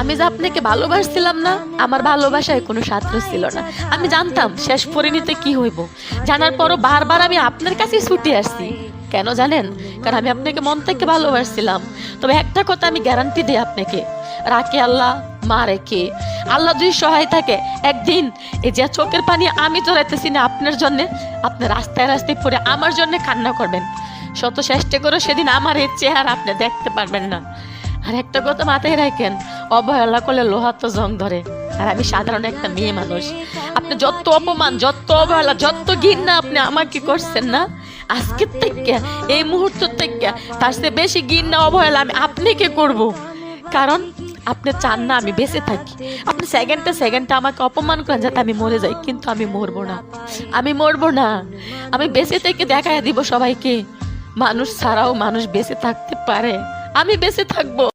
আমি যে আপনাকে ভালোবাসছিলাম না, আমার ভালোবাসায় কোনো স্বার্থ ছিল না। আমি জানতাম শেষ পরিণতি কি হইব, জানার পরও বারবার আমি আপনার কাছে ছুটে আসছি। কেন জানেন? কারণ আমি আপনাকে মন থেকে ভালোবাসছিলাম। তবে একটা কথা আমি গ্যারান্টি দিই আপনাকে, রাখে আল্লাহ, মা রেখে আল্লাহ যদি সহায় থাকে, একদিন এই যে চোখের পানি আমি জড়াইতেছি না আপনার জন্য, আপনি রাস্তায় রাস্তায় পড়ে আমার জন্য কান্না করবেন। শত চেষ্টা করে সেদিন আমার এই চেহারা আপনি দেখতে পারবেন না। আর একটা কথা মাথায় রাখেন, অবহেলা করলে লোহা তো জং ধরে। আর আমি সাধারণ একটা মেয়ে মানুষ। আপনি যত অপমান, যত অবহেলা, যত ঘৃণা আপনি আমাকে করছেন না, আজকের থেকে, এই মুহূর্ত থেকে তার চেয়ে বেশি ঘৃণা অবহেলা আমি আপনাকে করব। কারণ আপনি চান না আমি বেঁচে থাকি। আপনি সেকেন্ডে সেকেন্ডে আমাকে অপমান করেন যাতে আমি মরে যাই, কিন্তু আমি মরবো না। আমি মরবো না। আমি বেঁচে থেকে দেখায় দিব সবাইকে, মানুষ ছাড়াও মানুষ বেঁচে থাকতে পারে। আমি বেঁচে থাকবো।